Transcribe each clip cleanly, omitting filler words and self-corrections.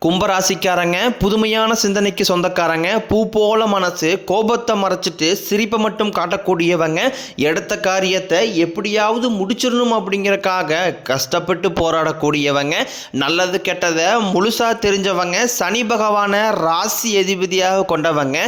கும்பராசிக்காரங்க புதுமையான சிந்தனைக்கு சொந்தக்காரங்க, பூ போல மனசு, கோபத்தை மறைச்சிட்டு சிரிப்பை மட்டும் காட்டக்கூடியவங்க, எடுத்த காரியத்தை எப்படியாவது முடிச்சிடணும் அப்படிங்கிறக்காக கஷ்டப்பட்டு போராடக்கூடியவங்க, நல்லது கெட்டதை முழுசாக தெரிஞ்சவங்க, சனி பகவான ராசி அதிபதியாக கொண்டவங்க,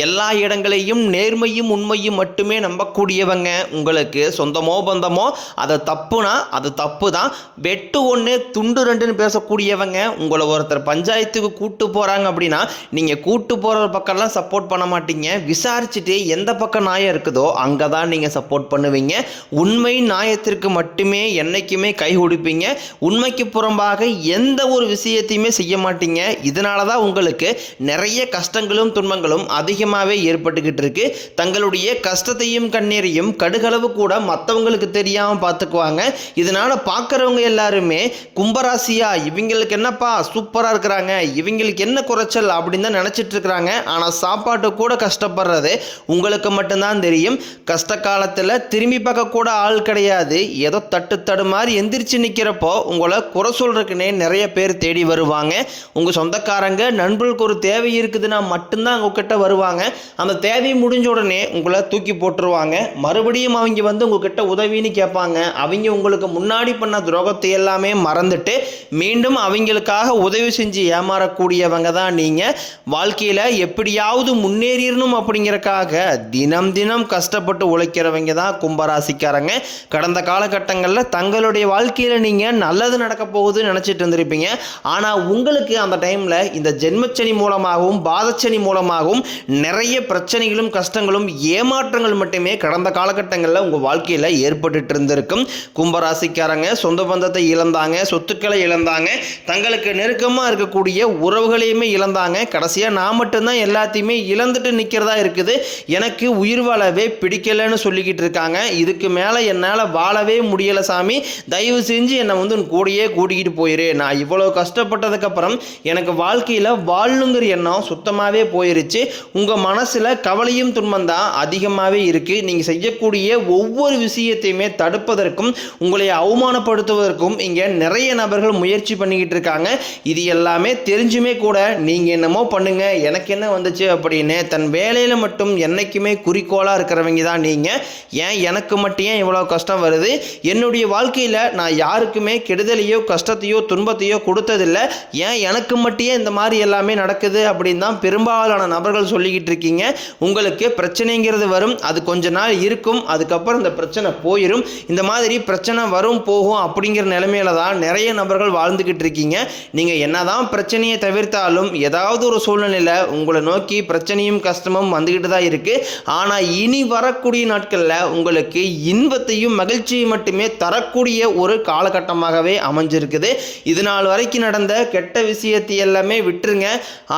எல்லா இடங்களையும் நேர்மையும் உண்மையும் மட்டுமே நம்பக்கூடியவங்க. உங்களுக்கு சொந்தமோ பந்தமோ அதை தப்புனா அது தப்பு தான், வெட்டு ஒன்று துண்டு ரெண்டுன்னு பேசக்கூடியவங்க. உங்களை ஒருத்தர் பஞ்சாயத்துக்கு கூட்டு போகிறாங்க அப்படின்னா நீங்கள் கூட்டு போகிற பக்கம்லாம் சப்போர்ட் பண்ண மாட்டீங்க. விசாரிச்சுட்டு எந்த பக்கம் நியாயம் இருக்குதோ அங்கே தான் நீங்கள் சப்போர்ட் பண்ணுவீங்க. உண்மை நியாயத்திற்கு மட்டுமே என்றைக்குமே கை கொடுப்பீங்க. உண்மைக்கு புறம்பாக எந்த ஒரு விஷயத்தையுமே செய்ய மாட்டீங்க. இதனால தான் உங்களுக்கு நிறைய கஷ்டங்களும் துன்பங்களும் அதிகமாகவே ஏற்பட்டுக்கிட்டு இருக்கு. தங்களுடைய கஷ்டத்தையும் கண்ணீரையும் கடுகளவு கூட மற்றவங்களுக்கு தெரியாமல் பார்த்துக்குவாங்க. இதனால் பார்க்குறவங்க எல்லாருமே கும்பராசியா இவங்களுக்கு என்னப்பா சூப்பராக இருக்கிறாங்க, இவங்களுக்கு என்ன குறைச்சல் அப்படின்னு தான் நினச்சிட்டு இருக்கிறாங்க. ஆனால் சாப்பாட்டு கூட கஷ்டப்படுறது உங்களுக்கு மட்டும்தான் தெரியும். கஷ்ட காலத்தில் திரும்பி பார்க்க கூட ஆள் கிடையாது. ஏதோ தட்டு மாதிரி எந்திரிச்சு நிற்கிறப்போ உங்களை குறை சொல்றதுக்குன்னே நிறைய பேர் தேடி வருவாங்க. உங்கள் சொந்தக்காரங்க நண்பர்களுக்கு ஒரு தேவை இருக்குதுன்னா மட்டும்தான் உங்ககிட்ட வருவாங்க. அந்த தேவை முடிஞ்ச உடனே உங்களை தூக்கி போட்டுருவாங்க. மறுபடியும் அவங்க வந்து உங்ககிட்ட உதவின்னு கேட்பாங்க. அவங்க உங்களுக்கு முன்னாடி பண்ண துரோகத்தை எல்லாமே மறந்துட்டு மீண்டும் அவங்களுக்காக உதவி செஞ்சு ஏமாறக்கூடியவங்க தான் நீங்கள். வாழ்க்கையில் எப்படியாவது முன்னேறிடணும் அப்படிங்கிறக்காக தினம் தினம் கஷ்டப்பட்டு உழைக்கிறவங்க தான் கும்பராசிக்காரங்க. கடந்த காலகட்டங்களில் தங்களுடைய வாழ்க்கையில் நீங்கள் நல்லது நடக்க போகுதுன்னு நினச்சிட்டு இருந்திருப்பீங்க. ஆனால் உங்களுக்கு அந்த டைமில் இந்த ஜென்மச்சனி மூலமாகவும் பாதச்சனி மூலமாகவும் நிறைய பிரச்சனைகளும் கஷ்டங்களும் ஏமாற்றங்கள் மட்டுமே கடந்த காலகட்டங்களில் உங்கள் வாழ்க்கையில் ஏற்பட்டு இருந்திருக்கும். கும்பராசிக்காரங்க சொந்த பந்தத்தை இழந்தாங்க, சொத்துக்களை இழந்தாங்க, தங்களுக்கு நெருக்கமாக இருக்கக்கூடிய உறவுகளையுமே இழந்தாங்க. கடைசியாக நான் மட்டும்தான் எல்லாத்தையுமே இழந்துட்டு நிற்கிறதா இருக்குது, எனக்கு உயிர் வாழவே பிடிக்கலைன்னு சொல்லிக்கிட்டு இருக்காங்க. இதுக்கு மேலே என்னால் வாழவே முடியலை சாமி, தயவு செஞ்சு என்னை வந்து கூடையே கூட்டிக்கிட்டு போயிரு. நான் இவ்வளோ கஷ்டப்பட்டதுக்கப்புறம் எனக்கு வாழ்க்கையில் வாழணுங்கிற எண்ணம் சுத்தமாகவே போயிருச்சு. உங்கள் மனசில் கவலையும் துன்பம் தான் அதிகமாகவே இருக்குது. நீங்கள் செய்யக்கூடிய ஒவ்வொரு விஷயத்தையுமே தடுப்பதற்கும் உங்களை அவமானப்படுத்துவதற்கும் இங்கே நிறைய நபர்கள் முயற்சி பண்ணிக்கிட்டு இருக்காங்க. இது எல்லாமே தெரிஞ்சுமே கூட நீங்கள் என்னமோ பண்ணுங்க எனக்கு என்ன வந்துச்சு அப்படின்னு தன் வேலையில் மட்டும் என்றைக்குமே குறிக்கோளாக இருக்கிறவங்க தான் நீங்கள். ஏன் எனக்கு மட்டும் ஏன் இவ்வளோ கஷ்டம் வருது, என்னுடைய வாழ்க்கையில் நான் யாருக்குமே கெடுதலையோ கஷ்டத்தையோ துன்பத்தையோ கொடுத்ததில்லை, ஏன் எனக்கு மட்டும் இந்த மாதிரி எல்லாமே நடக்குது அப்படின்னு தான் பெரும்பாலான நபர்கள் சொல்லிக்கிட்டு இருக்கீங்க. உங்களுக்கு பிரச்சனைங்கிறது வரும், அது கொஞ்ச நாள் இருக்கும், அதுக்கப்புறம் இந்த பிரச்சனை போயிடும். இந்த மாதிரி பிரச்சனை வரும் போகும் அப்படிங்கிற நிலைமையில தான் நிறைய நபர்கள் வாழ்ந்துக்கிட்டு இருக்கீங்க. நீங்கள் என்னதான் பிரச்சனையை தவிர்த்தாலும் ஏதாவது ஒரு சூழ்நிலையில் உங்களை நோக்கி பிரச்சனையும் கஷ்டமும் வந்துக்கிட்டு தான் இருக்குது. ஆனால் இனி வரக்கூடிய நாட்களில் உங்களுக்கு இன்பத்தையும் மகிழ்ச்சியும் மட்டுமே தரக்கூடிய ஒரு காலகட்டமாகவே அமைஞ்சிருக்குது. இது நாள் வரைக்கும் நடந்த கெட்ட விஷயத்தை எல்லாமே விட்டுருங்க.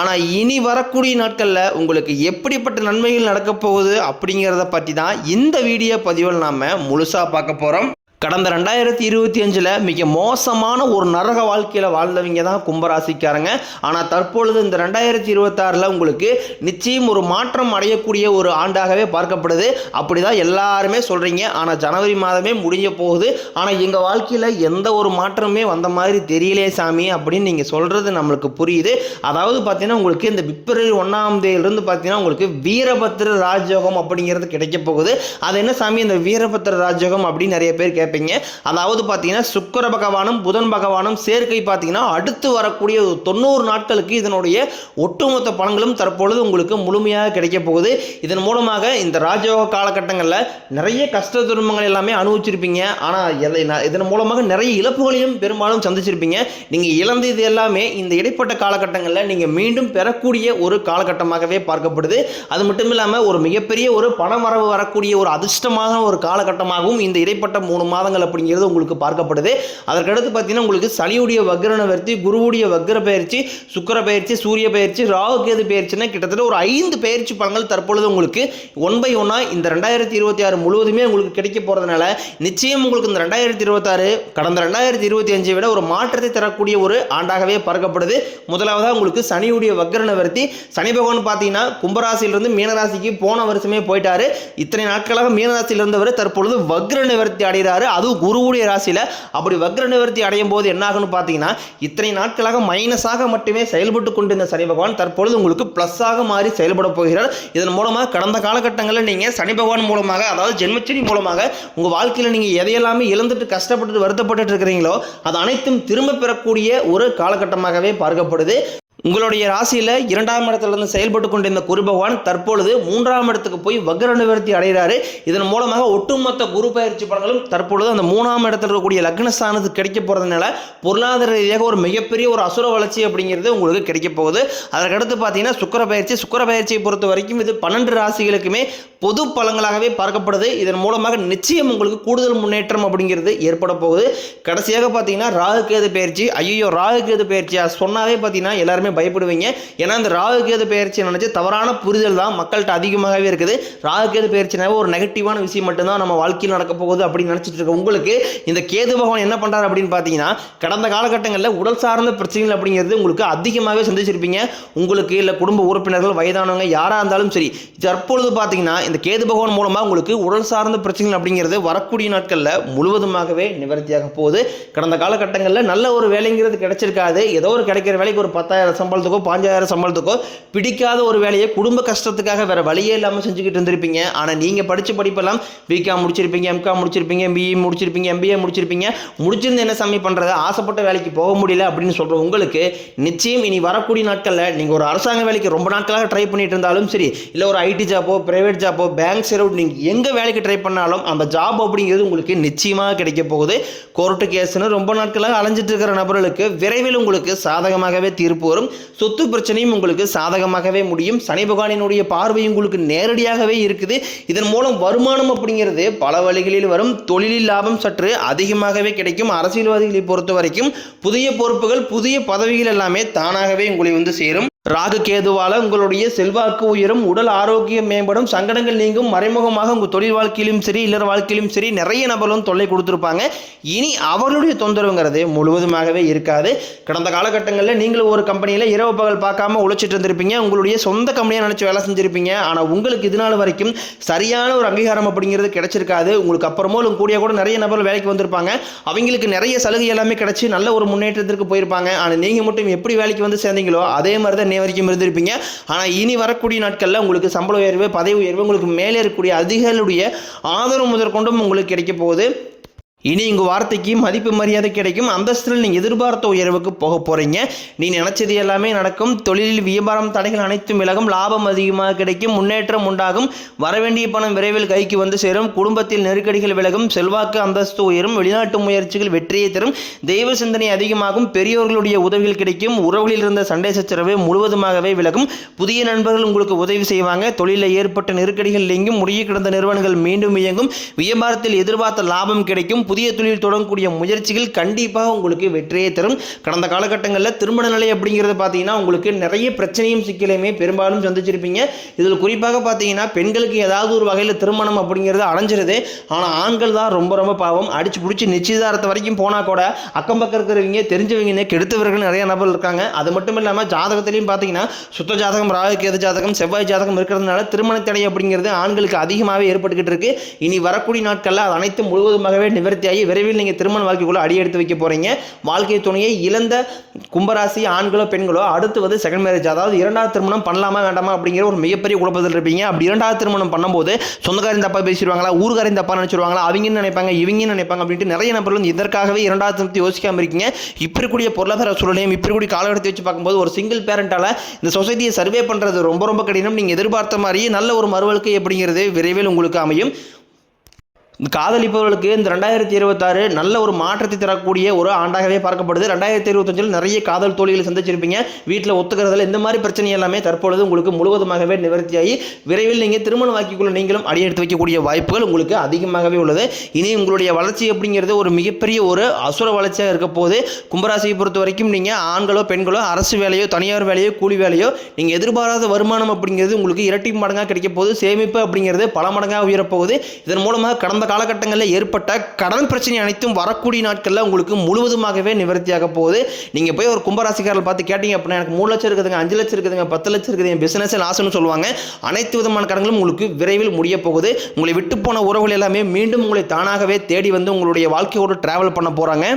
ஆனால் இனி வரக்கூடிய நாட்களில் உங்களுக்கு எப்படிப்பட்ட நன்மைகள் நடக்க போகுது அப்படிங்கிறத பற்றி தான் இந்த வீடியோ பதிவில் நாம் முழுசாக பார்க்க போகிறோம். கடந்த 2025 மிக மோசமான ஒரு நரக வாழ்க்கையில் வாழ்ந்தவங்க தான் கும்பராசிக்காரங்க. ஆனால் தற்பொழுது இந்த 2026 உங்களுக்கு நிச்சயம் ஒரு மாற்றம் அடையக்கூடிய ஒரு ஆண்டாகவே பார்க்கப்படுது. அப்படி தான் எல்லாருமே சொல்கிறீங்க. ஆனால் ஜனவரி மாதமே முடிஞ்ச போகுது, ஆனால் எங்கள் வாழ்க்கையில் எந்த ஒரு மாற்றமே வந்த மாதிரி தெரியலே சாமி அப்படின்னு நீங்கள் சொல்கிறது நம்மளுக்கு புரியுது. அதாவது பார்த்தீங்கன்னா உங்களுக்கு இந்த பிப்ரவரி 1ஆம் தேதியிலிருந்து பார்த்தீங்கன்னா உங்களுக்கு வீரபத்திர ராஜயோகம் அப்படிங்கிறது கிடைக்க போகுது. அது என்ன சாமி இந்த வீரபத்திர ராஜயோகம் அப்படின்னு நிறைய பேர் கேட்பீங்க. அதாவது பார்த்தீங்கன்னா சுக்கிர பகவானும் புதன் பகவானும் சேர்க்கை பார்த்தீங்கன்னா அடுத்து வரக்கூடிய 90 நாட்களுக்கு இதனுடைய ஒட்டுமொத்த பலன்களும் தற்பொழுது உங்களுக்கு முழுமையாக கிடைக்க போகுது. இதன் மூலமாக இந்த ராஜயோக காலகட்டங்களில் நிறைய கஷ்ட துன்பங்கள் எல்லாமே அனுபவிச்சிருப்பீங்க. ஆனால் இதன் மூலமாக நிறைய இழப்புகளையும் பெரும்பாலும் சந்திச்சிருப்பீங்க. நீங்கள் இழந்தது எல்லாமே இந்த இடைப்பட்ட காலகட்டங்களில் நீங்கள் மீண்டும் பெறக்கூடிய ஒரு காலகட்டமாகவே பார்க்கப்படுது. அது மட்டும் இல்லாமல் ஒரு மிகப்பெரிய ஒரு பணமரவு வரக்கூடிய ஒரு அதிர்ஷ்டமான ஒரு காலகட்டமாகவும் இந்த இடைப்பட்ட 3 மாதங்கள் அப்படிங்கிறது உங்களுக்கு பார்க்கப்படுது. அதற்கடுத்து பார்த்தீங்கன்னா உங்களுக்கு சனியுடைய வக்ர நிவர்த்தி, குருவுடைய வக்ர பயிற்சி, சுக்கிர பயிற்சி, சூரிய பயிற்சி, ராகு கேது பயிற்சினா கிட்டத்தட்ட ஒரு 5 பயிற்சி பலன்கள் தற்பொழுது உங்களுக்கு 1 by 1 இந்த 2026 முழுவதுமே உங்களுக்கு கிடைக்க போகிறதுனால நிச்சயம் உங்களுக்கு இந்த 2026 கடந்த 2025 விட ஒரு மாற்றத்தை தரக்கூடிய ஒரு ஆண்டாகவே பார்க்கப்படுது. முதலாவதாக உங்களுக்கு சனியுடைய வக்ர நிவர்த்தி. சனி பகவான் பார்த்தீங்கன்னா கும்பராசியிலிருந்து மீனராசிக்கு போன வருஷமே போயிட்டாரு. இத்தனை நாட்களாக மீனராசியில் இருந்தவர் தற்பொழுது வக்ர நிவர்த்தி அடைகிறாரு. அதுவும் குருவுடைய ராசியில் அப்படி வக்ர நிவர்த்தி அடையும் போது என்ன ஆகும்னு பார்த்தீங்கன்னா இத்தனை நாட்களாக மைனஸாக மட்டுமே செயல்பட்டு கொண்டிருந்த சனி பகவான் தற்பொழுது உங்களுக்கு பிளஸ்ஸாக மாறி செயல்பட போகிறார். இதன் மூலமாக கடந்த காலகட்டங்களில் நீங்கள் சனி பகவான் மூலமாக, அதாவது ஜென்மச்சனி மூலமாக உங்கள் வாழ்க்கையில் நீங்கள் எதையெல்லாமே இழந்துட்டு கஷ்டப்பட்டு வருத்தப்பட்டு இருக்கிறீங்களோ அது அனைத்தும் திரும்ப பெறக்கூடிய ஒரு காலகட்டமாகவே பார்க்கப்படுது. உங்களுடைய ராசியில் 2ஆம் இடத்திலிருந்து செயல்பட்டு கொண்டிருந்த குரு பகவான் தற்பொழுது 3ஆம் இடத்துக்கு போய் வக்ர நிவர்த்தி அடைகிறாரு. இதன் மூலமாக ஒட்டுமொத்த குரு பயிற்சி பலன்களும் தற்பொழுது அந்த 3ஆம் இடத்தில் இருக்கக்கூடிய லக்னஸ்தானத்துக்கு கிடைக்க போகிறதுனால பொருளாதார ரீதியாக ஒரு மிகப்பெரிய ஒரு அசுர வளர்ச்சி அப்படிங்கிறது உங்களுக்கு கிடைக்க போகுது. அதற்கடுத்து பார்த்தீங்கன்னா சுக்கிர பயிற்சியை பொறுத்த வரைக்கும் இது 12 ராசிகளுக்குமே பொது பலன்களாகவே பார்க்கப்படுது. இதன் மூலமாக நிச்சயம் உங்களுக்கு கூடுதல் முன்னேற்றம் அப்படிங்கிறது ஏற்பட போகுது. கடைசியாக பார்த்தீங்கன்னா ராகு கேது பயிற்சி. ஐயோ, ராகு கேது பயிற்சியா சொன்னாவே பார்த்தீங்கன்னா எல்லாருமே பயப்படுவீங்க. ஏன்னா இந்த ராகு கேது பயிற்சி நினைச்சு தவறான புரிதல் தான் மக்கள்கிட்ட அதிகமாகவே இருக்குது. ராகு கேது பயிற்சினாவே ஒரு நெகட்டிவான விஷயம் மட்டும்தான் நம்ம வாழ்க்கையில் நடக்க போகுது அப்படின்னு நினைச்சிட்டு இருக்க உங்களுக்கு இந்த கேது பகவான் என்ன பண்றாரு அப்படின்னு பார்த்தீங்கன்னா கடந்த காலகட்டங்களில் உடல் சார்ந்த பிரச்சனைகள் அப்படிங்கிறது உங்களுக்கு அதிகமாகவே சந்திச்சிருப்பீங்க. உங்களுக்கு இல்லை குடும்ப உறுப்பினர்கள், வயதானவங்க யாராக இருந்தாலும் சரி, தற்பொழுது பார்த்தீங்கன்னா இந்த கேது பகவான் மூலமாக உங்களுக்கு உடல் சார்ந்த பிரச்சனைகள் அப்படிங்கிறது வரக்கூடிய நாட்களில் முழுவதுமாகவே நிவர்த்தியாக போகுது. கடந்த காலகட்டங்களில் நல்ல ஒரு வேலைங்கிறது கிடைச்சிருக்காது. ஏதோ ஒரு கிடைக்கிற வேலைக்கு ஒரு 10,000 சம்பளத்துக்கோ 5,000 சம்பளத்துக்கோ பிடிக்காத ஒரு வேலையை குடும்ப கஷ்டத்துக்காக வேற வழியே இல்லாமல் செஞ்சுக்கிட்டு இருந்திருப்பீங்க. ஆனால் நீங்கள் படித்த படிப்பெல்லாம் பிகாம் முடிச்சிருப்பீங்க, எம்காம் முடிச்சிருப்பீங்க, பிஇ முடிச்சிருப்பீங்க, எம்பிஏ முடிச்சிருப்பீங்க. முடிச்சிருந்து என்ன சாமி பண்ணுறது, ஆசைப்பட்ட வேலைக்கு போக முடியல அப்படின்னு சொல்கிற உங்களுக்கு நிச்சயம் இனி வரக்கூடிய நாட்களில் நீங்கள் ஒரு அரசாங்க வேலைக்கு ரொம்ப நாட்களாக ட்ரை பண்ணிட்டு இருந்தாலும் சரி, இல்லை ஒரு ஐடி ஜாப்போ, பிரைவேட் ஜாப்போ, பேங்க் சர்வீஸ், நீங்கள் எங்கே வேலைக்கு ட்ரை பண்ணாலும் அந்த ஜாப் அப்படிங்கிறது உங்களுக்கு நிச்சயமாக கிடைக்க போகுது. கோர்ட்டு கேஸ்ன்னு ரொம்ப நாட்களாக அலைஞ்சிட்டு இருக்கிற நபர்களுக்கு விரைவில் உங்களுக்கு சாதகமாகவே தீர்ப்பு வரும். சொத்து பிரச்சனையும் உங்களுக்கு சாதகமாகவே முடியும். சனி பகவானினுடைய பார்வை உங்களுக்கு நேரடியாகவே இருக்குது. இதன் மூலம் வருமானம் அப்படிங்கிறது பல வழிகளில் வரும். தொழிலில் லாபம் சற்று அதிகமாகவே கிடைக்கும். அரசியல்வாதிகளை பொறுத்த வரைக்கும் புதிய பொறுப்புகள், புதிய பதவிகள் எல்லாமே தானாகவே உங்களை சேரும். ராகு கேதுவால உங்களுடைய செல்வாக்கு உயரும், உடல் ஆரோக்கியம் மேம்படும், சங்கடங்கள் நீங்கும். மறைமுகமாக உங்கள் தொழில் வாழ்க்கையிலும் சரி, இல்லற வாழ்க்கையிலும் சரி நிறைய நபர்களும் தொல்லை கொடுத்துருப்பாங்க. இனி அவர்களுடைய தொந்தரவுங்கிறது முழுவதுமாகவே இருக்காது. கடந்த காலகட்டங்களில் நீங்களும் ஒரு கம்பெனியில் இரவு பகல் பார்க்காம உழைச்சிட்டு இருந்திருப்பீங்க. உங்களுடைய சொந்த கம்பெனியை நினச்சி வேலை செஞ்சுருப்பீங்க. ஆனால் உங்களுக்கு இது நாள் வரைக்கும் சரியான ஒரு அங்கீகாரம் அப்படிங்கிறது கிடைச்சிருக்காது. உங்களுக்கு அப்புறமோ கூடிய கூட நிறைய நபர்கள் வேலைக்கு வந்திருப்பாங்க. அவங்களுக்கு நிறைய சலுகை எல்லாமே கிடைச்சி நல்ல ஒரு முன்னேற்றத்திற்கு போயிருப்பாங்க. ஆனால் நீங்கள் மட்டும் எப்படி வேலைக்கு வந்து சேர்ந்தீங்களோ அதே மாதிரி தான் வரைக்கும் இருந்திருப்பீங்க. ஆனால் இனி வரக்கூடிய நாட்களில் உங்களுக்கு சம்பள உயர்வு, பதவி உயர்வு, உங்களுக்கு மேலே இருக்கக்கூடிய அதிகாரிகளுடைய ஆதரவு முதற்கொண்டும் உங்களுக்கு கிடைக்க போகுது. இனி உங்கள் வார்த்தைக்கு மதிப்பு மரியாதை கிடைக்கும். அந்தஸ்தில் நீங்கள் எதிர்பார்த்த உயர்வுக்கு போக போகிறீங்க. நீ நினைச்சது எல்லாமே நடக்கும். தொழிலில் வியாபாரம் தடைகள் அனைத்தும் விலகும். லாபம் அதிகமாக கிடைக்கும். முன்னேற்றம் உண்டாகும். வரவேண்டிய பணம் விரைவில் கைக்கு வந்து சேரும். குடும்பத்தில் நெருக்கடிகள் விலகும். செல்வாக்கு அந்தஸ்து உயரும். வெளிநாட்டு முயற்சிகள் வெற்றியை தரும். தெய்வ சிந்தனை அதிகமாகும். பெரியோர்களுடைய உதவிகள் கிடைக்கும். உறவுகளில் இருந்த சண்டை சச்சரவு முழுவதுமாகவே விலகும். புதிய நண்பர்கள் உங்களுக்கு உதவி செய்வாங்க. தொழிலில் ஏற்பட்ட நெருக்கடிகள் நீங்கும். முறிய கிடந்த நிறுவனங்கள் மீண்டும் இயங்கும். வியாபாரத்தில் எதிர்பார்த்த லாபம் கிடைக்கும். புதிய தொழில் தொடங்கக்கூடிய முயற்சிகள் கண்டிப்பாக உங்களுக்கு வெற்றியை தரும். கடந்த காலகட்டங்களில் திருமண நிலை அப்படிங்கிறது பார்த்தீங்கன்னா உங்களுக்கு நிறைய பிரச்சனையும் சிக்கலையுமே பெரும்பாலும் சந்திச்சிருப்பீங்க. இதில் குறிப்பாக பார்த்தீங்கன்னா பெண்களுக்கு ஏதாவது ஒரு வகையில் திருமணம் அப்படிங்கிறது அடைஞ்சிருது. ஆனால் ஆண்கள் தான் ரொம்ப ரொம்ப பாவம். அடிச்சு பிடிச்சி நிச்சயதாரத்தை வரைக்கும் போனால் கூட அக்கம் பக்கம் இருக்கிறவங்க தெரிஞ்சவங்க கெடுத்தவர்கள் நிறைய நபர்கள் இருக்காங்க. அது மட்டும் இல்லாமல் ஜாதகத்திலையும் பார்த்தீங்கன்னா சுத்த ஜாதகம், ராகு கேது ஜாதகம், செவ்வாய் ஜாதகம் இருக்கிறதுனால திருமண தடை அப்படிங்கிறது ஆண்களுக்கு அதிகமாகவே ஏற்பட்டுக்கிட்டு இருக்கு. இனி வரக்கூடிய நாட்களில் அது அனைத்தும் முழுவதுமாகவே நிவர்த்தி ஆகி விரைவில் நீங்கள் திருமண வாழ்க்கைக்குள்ள அடி எடுத்து வைக்க போறீங்க. வாழ்க்கை துணையை இழந்த கும்பராசி ஆண்களோ பெண்களோ அடுத்து செகண்ட் மேரேஜ், அதாவது இரண்டாவது திருமணம் பண்ணலாமா வேண்டாமா அப்படிங்கிற ஒரு மிகப்பெரிய குழப்பத்தில் இருப்பீங்க. அப்படி இரண்டாவது திருமணம் பண்ணும்போது சொந்தக்காரின் தப்பா பேசிடுவாங்களா, ஊர்காரின் தப்பா நினைச்சிருவாங்களா, அவங்க நினைப்பாங்க, இவங்க நினைப்பாங்க அப்படின்ட்டு நிறைய நபர்கள் இதற்காகவே இரண்டாவது திருமணத்தை யோசிக்காம இருக்கீங்க. இப்படி இருக்கக்கூடிய பொருளாதார சூழலையும் இப்படி கூடிய காலகட்டத்தை வச்சு பார்க்கும்போது ஒரு சிங்கிள் பேரண்டால இந்த சொசைட்டியை சர்வே பண்றது ரொம்ப ரொம்ப கடினம். நீங்க எதிர்பார்த்த மாதிரியே நல்ல ஒரு மறுவாழ்க்கை அப்படிங்கிறது விரைவில் உங்களுக்கு அமையும். காதலிப்பவர்களுக்கு இந்த 2026 நல்ல ஒரு மாற்றத்தை தரக்கூடிய ஒரு ஆண்டாகவே பார்க்கப்படுது. 2025 நிறைய காதல் தோழிகளை சந்திச்சிருப்பீங்க. வீட்டில் ஒத்துக்கிறதுல இந்த மாதிரி பிரச்சனை எல்லாமே தற்பொழுது உங்களுக்கு முழுவதுமாகவே நிவர்த்தியாகி விரைவில் நீங்கள் திருமண வாக்கிக்குள்ள நீங்களும் அடியெடுத்து வைக்கக்கூடிய வாய்ப்புகள் உங்களுக்கு அதிகமாகவே உள்ளது. இனி உங்களுடைய வளர்ச்சி அப்படிங்கிறது ஒரு மிகப்பெரிய ஒரு அசுர வளர்ச்சியாக இருக்க போது. கும்பராசியை பொறுத்த வரைக்கும் நீங்கள் ஆண்களோ பெண்களோ அரசு வேலையோ தனியார் வேலையோ கூலி வேலையோ நீங்கள் எதிர்பாராத வருமானம் அப்படிங்கிறது உங்களுக்கு இரட்டி மடங்காக கிடைக்க போகுது. சேமிப்பு அப்படிங்கிறது பல மடங்காக உயரப்போகுது. இதன் மூலமாக கடந்த காலகட்டங்களில் ஏற்பட்ட கடன் பிரச்சனை அனைத்தும் வரக்கூடிய நாட்களில் உங்களுக்கு முழுவதுமாகவே நிவர்த்தியாக போகுது. நீங்கள் போய் ஒரு கும்பராசிக்காரர்கள் பார்த்து கேட்டீங்க அப்படின்னா எனக்கு 3 லட்சம் இருக்குதுங்க, 5 லட்சம் இருக்குதுங்க, 10 லட்சம் இருக்குது, என் பிசினஸ் லாஸ்ன்னு சொல்லுவாங்க. அனைத்து விதமான கடன்களும் உங்களுக்கு விரைவில் முடிய போகுது. உங்களை விட்டு போன உறவுகள் எல்லாமே மீண்டும் உங்களை தானாகவே தேடி வந்து உங்களுடைய வாழ்க்கையோடு டிராவல் பண்ண போகிறாங்க.